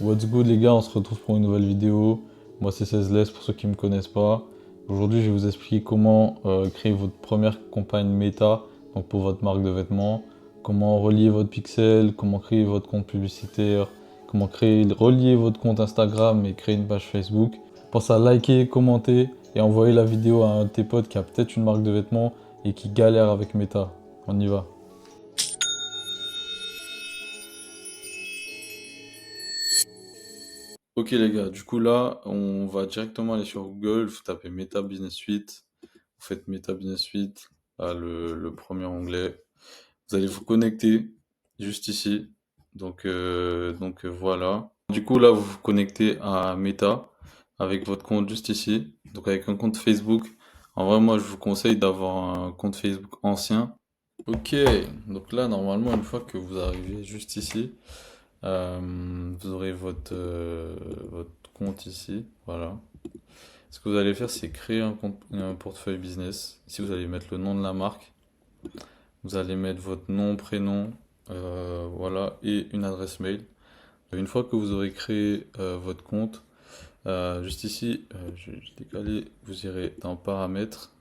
What's good les gars, on se retrouve pour une nouvelle vidéo. Moi c'est 16less pour ceux qui ne me connaissent pas. Aujourd'hui je vais vous expliquer comment créer votre première campagne méta, donc pour votre marque de vêtements, comment relier votre pixel, comment créer votre compte publicitaire, comment relier votre compte Instagram et créer une page Facebook. Pensez à liker, commenter et envoyer la vidéo à un de tes potes qui a peut-être une marque de vêtements et qui galère avec méta. On y va. Ok les gars, du coup là, on va directement aller sur Google, vous tapez Meta Business Suite, vous faites Meta Business Suite, là, le premier onglet, vous allez vous connecter juste ici, voilà. Du coup là, vous vous connectez à Meta avec votre compte juste ici, donc avec un compte Facebook. En vrai, moi je vous conseille d'avoir un compte Facebook ancien. Ok, donc là normalement une fois que vous arrivez juste ici, vous aurez votre compte ici, voilà. Ce que vous allez faire, c'est créer un portefeuille business. Ici, vous allez mettre le nom de la marque, vous allez mettre votre nom, prénom, voilà, et une adresse mail. Une fois que vous aurez créé votre compte, juste ici, je vais décaler, vous irez dans paramètres.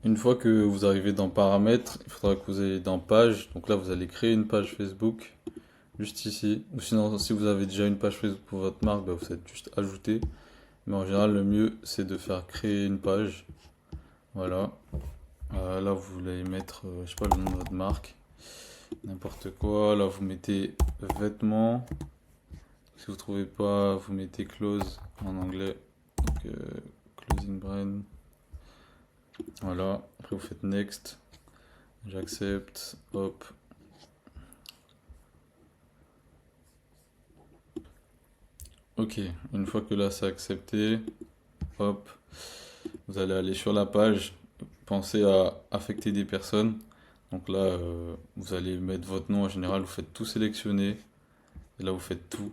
Une fois que vous arrivez dans paramètres, il faudra que vous ayez dans page. Donc là, vous allez créer une page Facebook. Juste ici. Ou sinon, si vous avez déjà une page Facebook pour votre marque, bah, vous faites juste ajouter. Mais en général, le mieux, c'est de faire créer une page. Voilà. Là, vous voulez mettre, je sais pas, le nom de votre marque. N'importe quoi. Là, vous mettez vêtements. Si vous trouvez pas, vous mettez close en anglais. Donc, closing brand. Voilà. Après, vous faites next. J'accepte. Hop. Ok. Une fois que là, c'est accepté. Hop. Vous allez aller sur la page, pensez à affecter des personnes. Donc là, vous allez mettre votre nom en général, vous faites tout sélectionner. Et là, vous faites tout.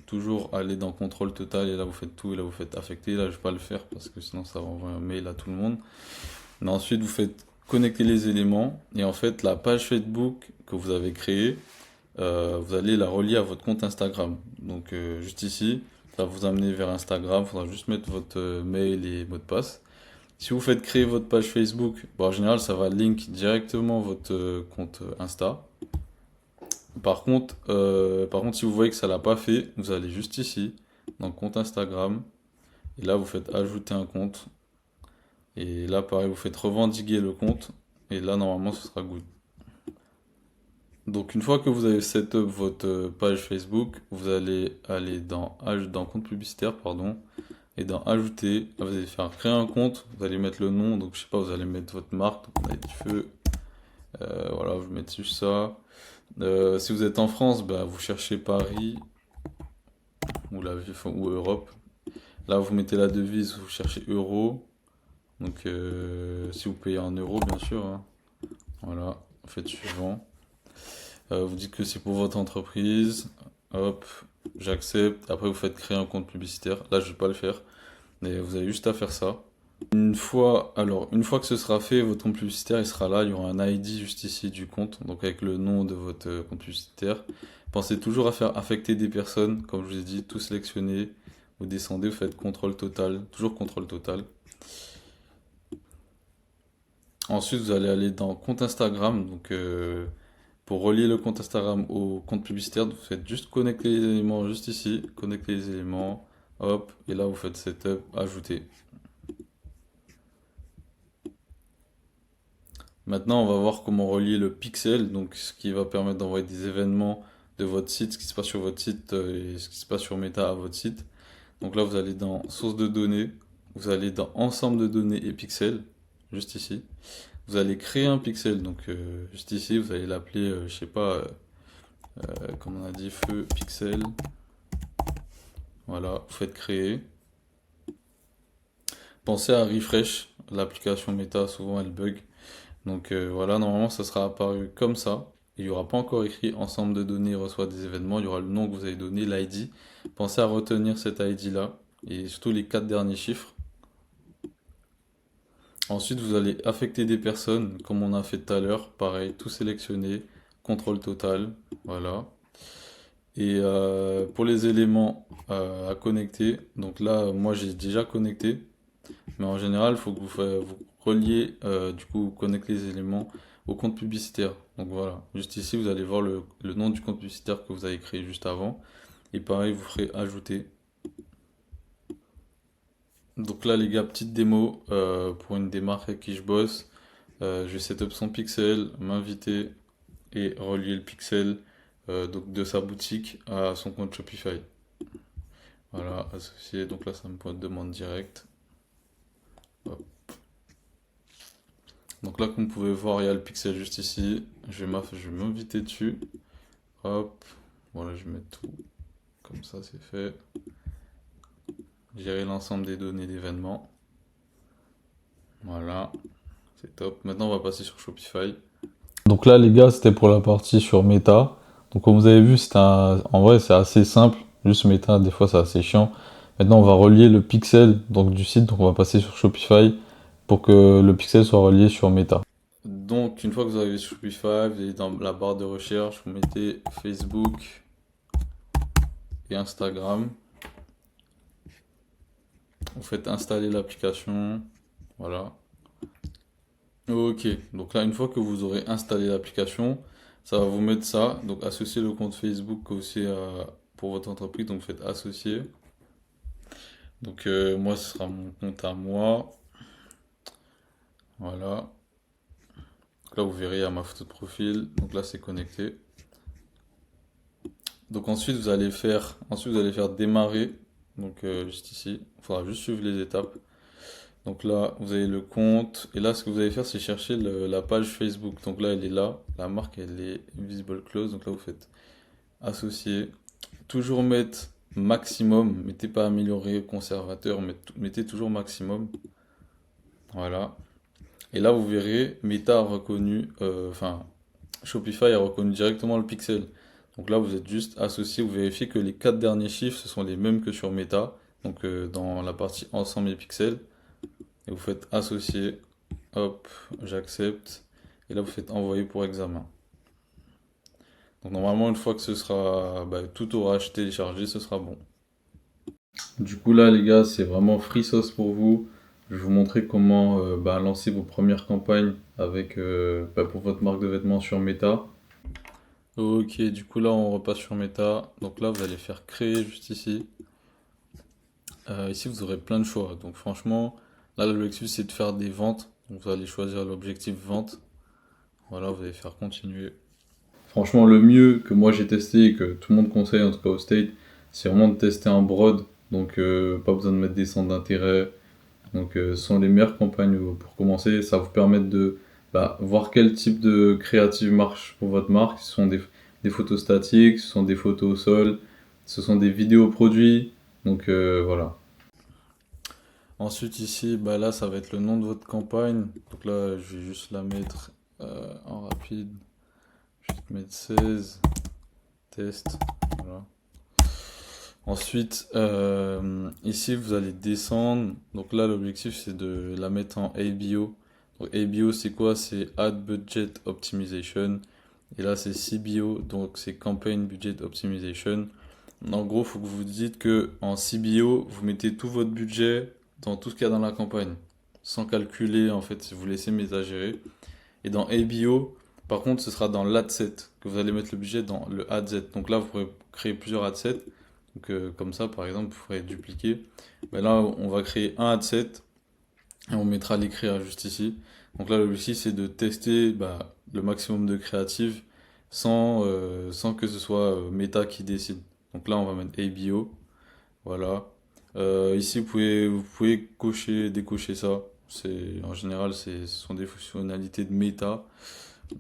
Toujours aller dans contrôle total et là, vous faites tout. Et là, vous faites affecter. Là, je ne vais pas le faire parce que sinon, ça va envoyer un mail à tout le monde. Mais ensuite, vous faites connecter les éléments. Et en fait, la page Facebook que vous avez créée, vous allez la relier à votre compte Instagram. Donc, juste ici, ça va vous amener vers Instagram. Il faudra juste mettre votre mail et mot de passe. Si vous faites créer votre page Facebook, bon, en général, ça va link directement votre compte Insta. Par contre, si vous voyez que ça l'a pas fait, vous allez juste ici, dans compte Instagram, et là, vous faites ajouter un compte. Et là, pareil, vous faites revendiquer le compte, et là, normalement, ce sera good. Donc, une fois que vous avez set up votre page Facebook, vous allez aller dans compte publicitaire, pardon, et dans ajouter, là, vous allez faire créer un compte, vous allez mettre le nom, donc je sais pas, vous allez mettre votre marque, donc on a du feu, voilà, vous mettez juste ça. Si vous êtes en France, bah, vous cherchez Paris ou Europe. Là, vous mettez la devise, vous cherchez euro. Donc, si vous payez en euros, bien sûr, hein. Voilà, faites suivant. Vous dites que c'est pour votre entreprise. Hop, j'accepte. Après, vous faites créer un compte publicitaire. Là, je vais pas le faire, mais vous avez juste à faire ça. Une fois que ce sera fait, votre compte publicitaire, il sera là. Il y aura un ID juste ici du compte, donc avec le nom de votre compte publicitaire. Pensez toujours à faire affecter des personnes, comme je vous ai dit, tout sélectionner. Vous descendez, vous faites contrôle total, toujours contrôle total. Ensuite, vous allez aller dans compte Instagram. Donc, pour relier le compte Instagram au compte publicitaire, vous faites juste connecter les éléments juste ici, connecter les éléments, hop, et là vous faites setup, ajouter. Maintenant, on va voir comment relier le pixel, donc ce qui va permettre d'envoyer des événements de votre site, ce qui se passe sur votre site et ce qui se passe sur Meta à votre site. Donc là, vous allez dans source de données, vous allez dans ensemble de données et pixels, juste ici. Vous allez créer un pixel, donc juste ici, vous allez l'appeler, je sais pas, comme on a dit, feu pixel. Voilà, vous faites créer. Pensez à refresh, l'application Meta, souvent elle bug. Donc voilà, normalement ça sera apparu comme ça. Il n'y aura pas encore écrit ensemble de données reçoit des événements. Il y aura le nom que vous avez donné, l'ID. Pensez à retenir cet ID là et surtout les quatre derniers chiffres. Ensuite, vous allez affecter des personnes comme on a fait tout à l'heure. Pareil, tout sélectionner, contrôle total, voilà. Et pour les éléments à connecter, donc là, moi j'ai déjà connecté, mais en général, il faut que vous reliez, du coup, vous connectez les éléments au compte publicitaire. Donc voilà, juste ici, vous allez voir le nom du compte publicitaire que vous avez créé juste avant. Et pareil, vous ferez ajouter. Donc là, les gars, petite démo pour une des marques avec qui je bosse. Je vais setup son pixel, m'inviter et relier le pixel donc de sa boutique à son compte Shopify. Voilà, associé. Donc là, ça me demande direct. Hop. Donc là, comme vous pouvez voir, il y a le pixel juste ici. Je vais m'inviter dessus. Hop. Voilà, je vais mettre tout. Comme ça, c'est fait. Gérer l'ensemble des données d'événements. Voilà, c'est top. Maintenant, on va passer sur Shopify. Donc là, les gars, c'était pour la partie sur Meta. Donc comme vous avez vu, en vrai, c'est assez simple. Juste Meta, des fois, c'est assez chiant. Maintenant, on va relier le pixel donc, du site. Donc on va passer sur Shopify pour que le pixel soit relié sur Meta. Donc, une fois que vous arrivez sur Shopify, vous allez dans la barre de recherche, vous mettez Facebook et Instagram. Vous faites installer l'application. Voilà. Ok, donc là, une fois que vous aurez installé l'application, ça va vous mettre ça. Donc, associer le compte Facebook aussi pour votre entreprise. Donc, faites associer. Donc, moi, ce sera mon compte à moi. Voilà. Donc là, vous verrez à ma photo de profil. Donc là, c'est connecté. Donc, ensuite, vous allez faire démarrer. Donc, juste ici. Il faudra juste suivre les étapes. Donc là, vous avez le compte. Et là, ce que vous allez faire, c'est chercher la page Facebook. Donc là, elle est là. La marque, elle est Invisible Close. Donc là, vous faites associer. Toujours mettre maximum. Mettez pas améliorer, conservateur. Mettez toujours maximum. Voilà. Et là, vous verrez, Meta a reconnu, Shopify a reconnu directement le pixel. Donc là, vous êtes juste associé. Vous vérifiez que les 4 derniers chiffres, ce sont les mêmes que sur Meta. Donc dans la partie ensemble et pixels. Et vous faites associer, hop, j'accepte. Et là, vous faites envoyer pour examen. Donc normalement, une fois que tout aura été téléchargé, ce sera bon. Du coup, là, les gars, c'est vraiment free sauce pour vous. Je vais vous montrer comment lancer vos premières campagnes pour votre marque de vêtements sur Meta. Ok, du coup, là, on repasse sur Meta. Donc là, vous allez faire créer juste ici. Ici, vous aurez plein de choix. Donc franchement, là, l'objectif, c'est de faire des ventes. Donc vous allez choisir l'objectif vente. Voilà, vous allez faire continuer. Franchement, le mieux que moi j'ai testé et que tout le monde conseille, en tout cas au State, c'est vraiment de tester un broad. Donc pas besoin de mettre des centres d'intérêt. Donc ce sont les meilleures campagnes pour commencer. Ça va vous permettre de voir quel type de créative marche pour votre marque. Ce sont des photos statiques, ce sont des photos au sol, ce sont des vidéos produits. Donc voilà. Ensuite ici, là ça va être le nom de votre campagne. Donc là je vais juste la mettre en rapide. Je vais mettre 16 test. Voilà. Ensuite ici vous allez descendre. Donc là l'objectif c'est de la mettre en ABO. Donc ABO c'est quoi? C'est Ad Budget Optimization. Et là c'est CBO, donc c'est Campaign Budget Optimization. En gros, il faut que vous dites que en CBO, vous mettez tout votre budget dans tout ce qu'il y a dans la campagne, sans calculer en fait, si vous laissez Meta gérer. Et dans ABO, par contre, ce sera dans l'ad set que vous allez mettre le budget dans le ad set. Donc là, vous pourrez créer plusieurs ad sets. Donc comme ça, par exemple, vous pourrez dupliquer. Là, on va créer un ad set et on mettra les créas juste ici. Donc là, l'objectif, c'est de tester le maximum de créatives sans que ce soit Meta qui décide. Donc là, on va mettre ABO. Voilà. Ici, vous pouvez décocher ça. En général, ce sont des fonctionnalités de Meta.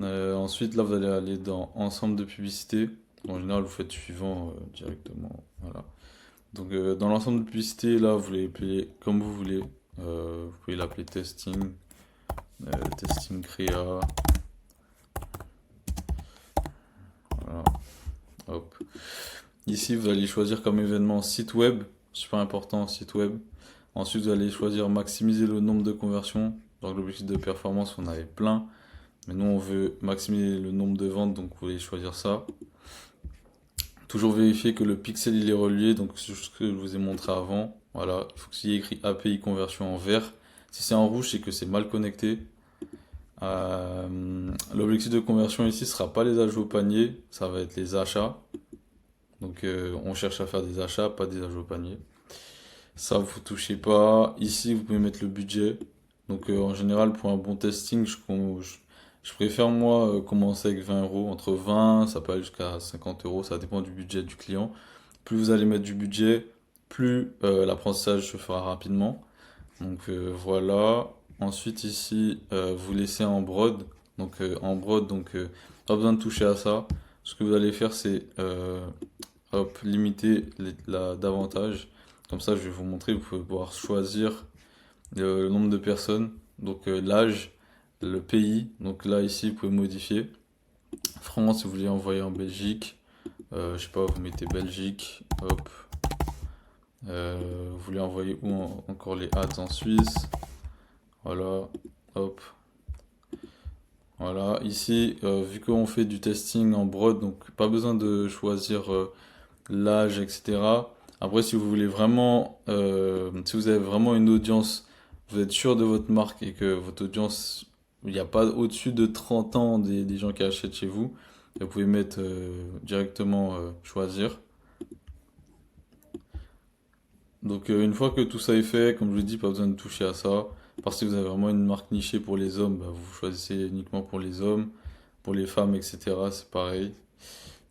Ensuite, là, vous allez aller dans Ensemble de publicités. En général, vous faites suivant directement. Voilà. Donc, dans l'ensemble de publicités, là, vous l'appeler comme vous voulez. Vous pouvez l'appeler testing, testing créa. Voilà. Hop. Ici, vous allez choisir comme événement site web, super important, site web. Ensuite, vous allez choisir maximiser le nombre de conversions. Donc, l'objectif de performance, on avait plein. Mais nous, on veut maximiser le nombre de ventes, donc vous voulez choisir ça. Toujours vérifier que le pixel il est relié, donc c'est ce que je vous ai montré avant. Voilà, il faut qu'il y ait écrit API conversion en vert. Si c'est en rouge, c'est que c'est mal connecté. L'objectif de conversion ici sera pas les ajouts au panier, ça va être les achats. Donc on cherche à faire des achats, pas des ajouts au panier. Ça, vous touchez pas. Ici, vous pouvez mettre le budget. Donc en général, pour un bon testing, je préfère moi commencer avec 20 euros. Entre 20, ça peut aller jusqu'à 50 euros, ça dépend du budget du client. Plus vous allez mettre du budget, plus l'apprentissage se fera rapidement. Donc voilà. Ensuite ici, vous laissez en brode. Donc en brode, donc pas besoin de toucher à ça. Ce que vous allez faire, c'est hop, limiter davantage. Comme ça, je vais vous montrer. Vous pouvez pouvoir choisir le nombre de personnes, donc l'âge, le pays. Donc là, ici, vous pouvez modifier. France, si vous voulez envoyer en Belgique, je sais pas, vous mettez Belgique, hop. Vous voulez envoyer où encore les ads en Suisse, voilà, hop. Voilà, ici, vu qu'on fait du testing en broad, donc pas besoin de choisir l'âge, etc. Après, si vous voulez vraiment, si vous avez vraiment une audience, vous êtes sûr de votre marque et que votre audience, il n'y a pas au-dessus de 30 ans des gens qui achètent chez vous, vous pouvez mettre directement choisir. Donc une fois que tout ça est fait, comme je vous dis, pas besoin de toucher à ça. Parce que si vous avez vraiment une marque nichée pour les hommes, bah, vous choisissez uniquement pour les hommes, pour les femmes, etc. C'est pareil.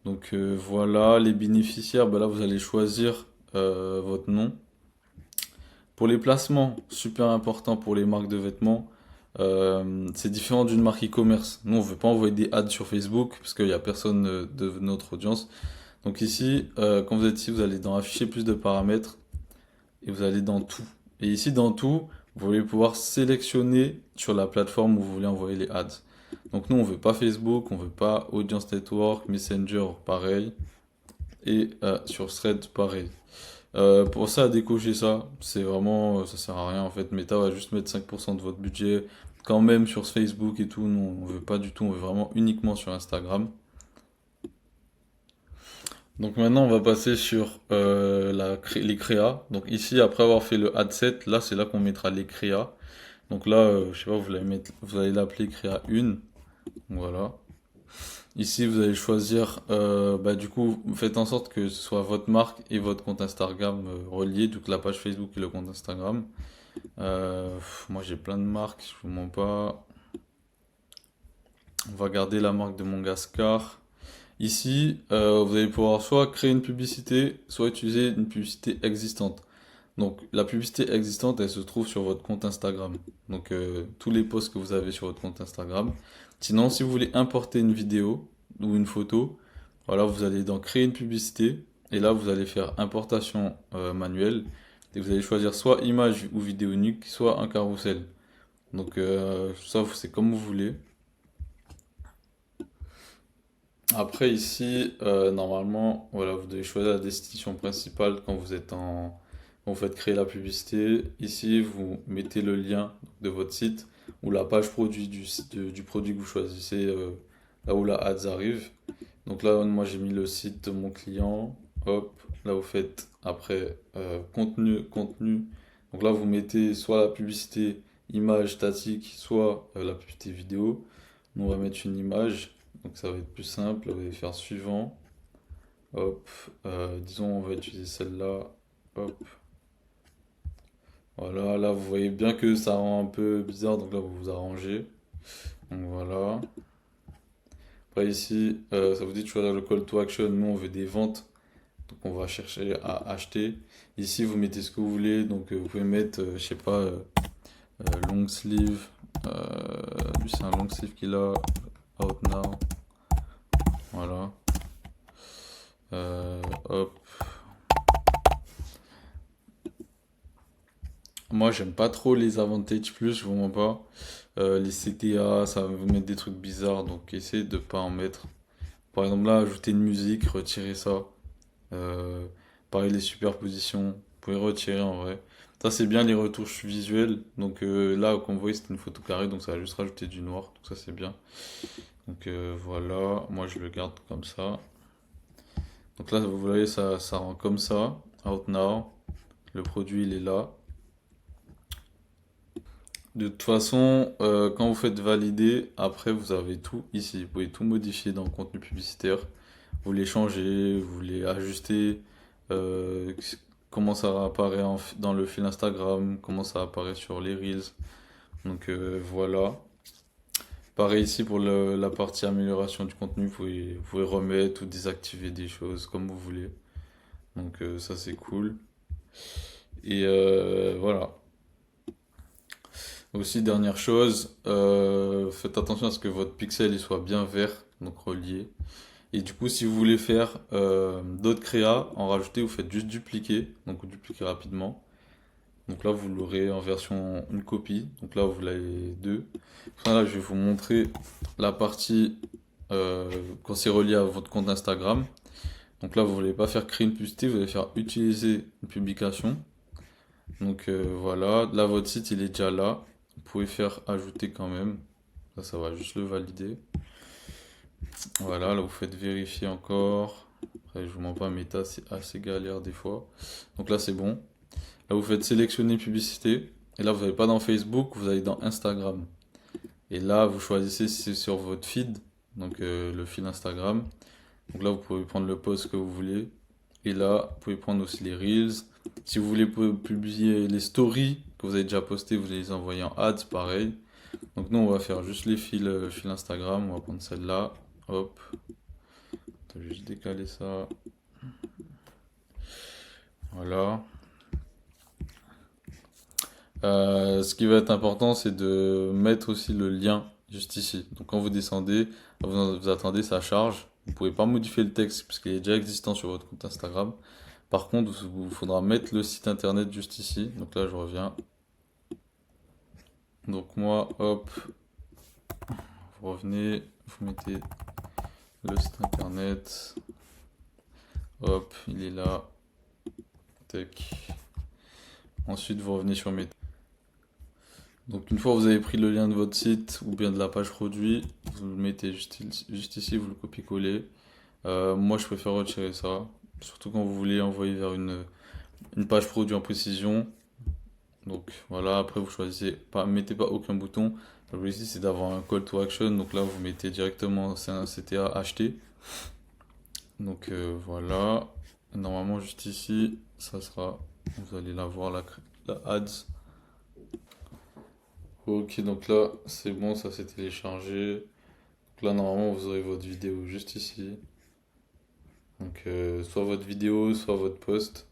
Donc voilà, les bénéficiaires, bah là vous allez choisir votre nom. Pour les placements, super important pour les marques de vêtements, c'est différent d'une marque e-commerce. Nous, on ne veut pas envoyer des ads sur Facebook parce qu'il n'y a personne de notre audience. Donc ici, quand vous êtes ici, vous allez dans afficher plus de paramètres et vous allez dans tout. Et ici, dans tout, vous allez pouvoir sélectionner sur la plateforme où vous voulez envoyer les ads. Donc nous, on veut pas Facebook, on veut pas Audience Network, Messenger, pareil. Et sur Thread, pareil. Pour ça, à décocher ça, c'est vraiment, ça sert à rien en fait. Meta va juste mettre 5% de votre budget. Quand même sur Facebook et tout, nous on veut pas du tout, on veut vraiment uniquement sur Instagram. Donc maintenant on va passer sur les créas. Donc ici, après avoir fait le ad set, là c'est là qu'on mettra les créas. Donc là, je sais pas, vous allez l'appeler créa 1. Voilà. Ici, vous allez choisir, bah, du coup, vous faites en sorte que ce soit votre marque et votre compte Instagram reliés, donc la page Facebook et le compte Instagram. Moi, j'ai plein de marques, je vous mens pas. On va garder la marque de Mongascar. Ici, vous allez pouvoir soit créer une publicité, soit utiliser une publicité existante. Donc, la publicité existante, elle se trouve sur votre compte Instagram. Donc, tous les posts que vous avez sur votre compte Instagram. Sinon, si vous voulez importer une vidéo ou une photo, voilà, vous allez dans créer une publicité. Et là, vous allez faire importation manuelle. Et vous allez choisir soit image ou vidéo unique, soit un carrousel. Donc, ça, c'est comme vous voulez. Après, ici, normalement, voilà, vous devez choisir la destination principale quand vous êtes quand vous faites créer la publicité. Ici, vous mettez le lien de votre site ou la page produit du produit que vous choisissez, là où la ads arrive. Donc là, moi, j'ai mis le site de mon client. Hop, là, vous faites après contenu. Donc là, vous mettez soit la publicité image statique, soit la publicité vidéo. Nous, on va mettre une image. Donc ça va être plus simple, vous allez faire suivant. Hop, disons on va utiliser celle-là. Hop, voilà, là vous voyez bien que ça rend un peu bizarre, donc là vous vous arrangez. Donc voilà. Après ici, ça vous dit de choisir le call to action. Nous on veut des ventes, donc on va chercher à acheter. Ici vous mettez ce que vous voulez, donc vous pouvez mettre, je sais pas, long sleeve. Lui c'est un long sleeve qu'il a, out now. Voilà. Hop. Moi, j'aime pas trop les Avantage Plus, je vous mens pas. Les CTA, ça va vous mettre des trucs bizarres, donc essayez de pas en mettre. Par exemple, là, ajouter une musique, retirer ça. Euh, Pareil, les superpositions, vous pouvez retirer en vrai. Ça, c'est bien les retouches visuelles. Donc là, comme vous voyez, c'était une photo carrée, donc ça va juste rajouter du noir. Donc ça, c'est bien. Donc voilà, moi je le garde comme ça. Donc là, vous voyez, ça rend comme ça. Out now. Le produit, il est là. De toute façon, quand vous faites valider, après, vous avez tout ici. Vous pouvez tout modifier dans le contenu publicitaire. Vous les changez, vous les ajustez. euh, Comment ça apparaît dans le fil Instagram, comment ça apparaît sur les Reels. Donc voilà. Pareil ici pour la partie amélioration du contenu, vous pouvez remettre ou désactiver des choses comme vous voulez. Donc ça c'est cool. Et voilà. Aussi dernière chose, faites attention à ce que votre pixel il soit bien vert, donc relié. Et du coup si vous voulez faire d'autres créas, en rajouter, vous faites juste dupliquer, donc vous dupliquez rapidement. Donc là vous l'aurez en version une copie, donc là vous l'avez deux. Enfin, là je vais vous montrer la partie quand c'est relié à votre compte Instagram. Donc là, vous voulez pas faire créer une publicité, vous allez faire utiliser une publication. Donc voilà, là votre site il est déjà là. Vous pouvez faire ajouter quand même. Ça va juste le valider. Voilà, là vous faites vérifier encore. Après, je vous mens pas, Meta c'est assez galère des fois. Donc là c'est bon. Là vous faites sélectionner publicité. Et là vous n'allez pas dans Facebook, vous allez dans Instagram. Et là vous choisissez si c'est sur votre feed, donc le fil Instagram. Donc là vous pouvez prendre le post que vous voulez. Et là, vous pouvez prendre aussi les Reels. Si vous voulez publier les stories que vous avez déjà postées, vous les envoyer en ads, pareil. Donc nous, on va faire juste les fils Instagram. On va prendre celle-là. Hop. Je vais juste décaler ça. Voilà. Ce qui va être important, c'est de mettre aussi le lien juste ici. Donc quand vous descendez, vous attendez, ça charge. Vous pouvez pas modifier le texte puisqu'il est déjà existant sur votre compte Instagram. Par contre, il vous faudra mettre le site internet juste ici. Donc là, je reviens. Donc moi, hop, vous revenez, vous mettez le site internet. Hop, il est là. Tac. Ensuite, vous revenez sur mes... Donc une fois que vous avez pris le lien de votre site ou bien de la page produit, vous le mettez juste ici, vous le copiez-collez. Moi, je préfère retirer ça. Surtout quand vous voulez envoyer vers une page produit en précision. Donc voilà, après vous choisissez, pas, mettez pas aucun bouton. L'objectif c'est d'avoir un call to action. Donc là vous mettez directement, c'est un CTA acheter. Donc voilà. Et normalement juste ici, ça sera, vous allez la voir la ads. Ok, donc là c'est bon, ça s'est téléchargé. Donc là normalement vous aurez votre vidéo juste ici. Donc soit votre vidéo, soit votre post.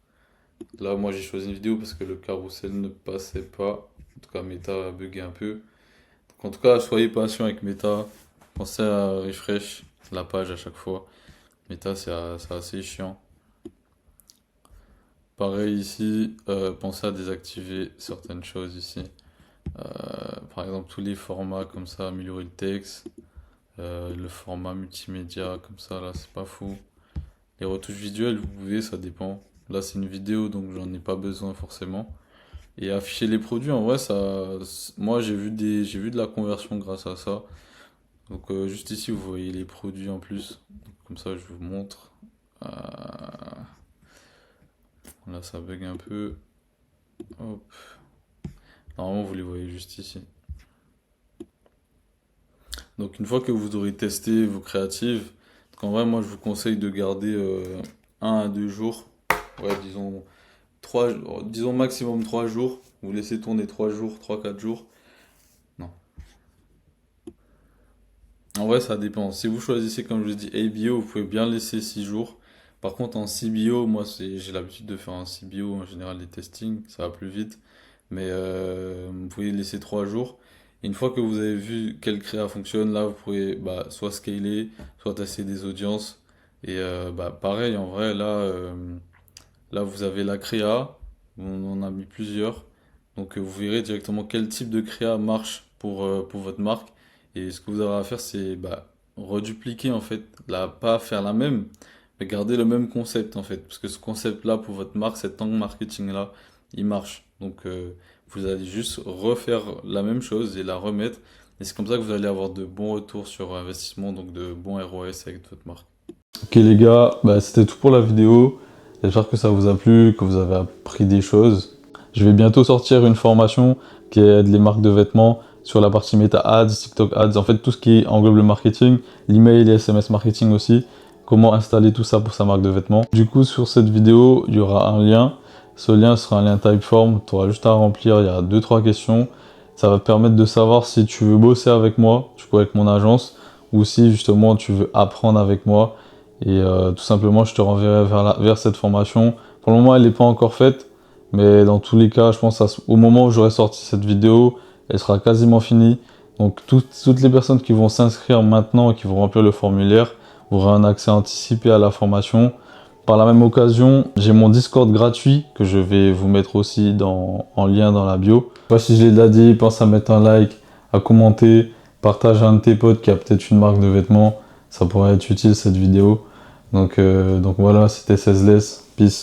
Là moi j'ai choisi une vidéo parce que le carrousel ne passait pas. En tout cas Meta a bugué un peu. En tout cas, soyez patient avec Meta. Pensez à refresh la page à chaque fois. Meta, c'est assez chiant. Pareil ici, pensez à désactiver certaines choses ici. Par exemple, tous les formats comme ça, améliorer le texte. Le format multimédia comme ça, là, c'est pas fou. Les retouches visuelles, vous pouvez, ça dépend. Là, c'est une vidéo, donc j'en ai pas besoin forcément. Et afficher les produits, en vrai, moi, j'ai vu de la conversion grâce à ça. Donc juste ici, vous voyez les produits en plus. Donc, comme ça, je vous montre. Euh, Là, ça bug un peu. Hop. Normalement, vous les voyez juste ici. Donc une fois que vous aurez testé vos créatives, en vrai, moi, je vous conseille de garder 1 à 2 jours. Ouais, disons 3, disons maximum 3 jours. Vous laissez tourner 3 jours, 3, 4 jours. Non. En vrai, ça dépend. Si vous choisissez, comme je vous dis, ABO, vous pouvez bien laisser 6 jours. Par contre, en CBO, moi, j'ai l'habitude de faire un CBO en général, les testings, ça va plus vite. Mais vous pouvez laisser 3 jours. Et une fois que vous avez vu quelle créa fonctionne, là, vous pouvez bah, soit scaler, soit tester des audiences. Et bah, pareil, en vrai, là, vous avez la créa. On en a mis plusieurs. Donc, vous verrez directement quel type de créa marche pour votre marque. Et ce que vous aurez à faire, c'est bah, redupliquer en fait, pas faire la même, mais garder le même concept en fait. Parce que ce concept-là pour votre marque, cet angle marketing-là, il marche. Donc vous allez juste refaire la même chose et la remettre. Et c'est comme ça que vous allez avoir de bons retours sur investissement, donc de bons ROS avec votre marque. Ok les gars, bah, c'était tout pour la vidéo. J'espère que ça vous a plu, que vous avez appris des choses. Je vais bientôt sortir une formation qui aide les marques de vêtements sur la partie Meta Ads, TikTok Ads, en fait tout ce qui englobe le marketing, l'email et SMS marketing aussi, comment installer tout ça pour sa marque de vêtements. Du coup sur cette vidéo, il y aura un lien. Ce lien sera un lien Typeform, tu auras juste à remplir, il y a 2-3 questions. Ça va te permettre de savoir si tu veux bosser avec moi, du coup avec mon agence, ou si justement tu veux apprendre avec moi. Et tout simplement, je te renverrai vers cette formation. Pour le moment, elle n'est pas encore faite, mais dans tous les cas, je pense au moment où j'aurai sorti cette vidéo, elle sera quasiment finie. Donc toutes les personnes qui vont s'inscrire maintenant et qui vont remplir le formulaire auront un accès anticipé à la formation. Par la même occasion, j'ai mon Discord gratuit que je vais vous mettre aussi en lien dans la bio. Je sais pas si je l'ai déjà dit, pense à mettre un like, à commenter, partage à un de tes potes qui a peut-être une marque de vêtements. Ça pourrait être utile cette vidéo. Donc voilà, c'était 16less. Peace.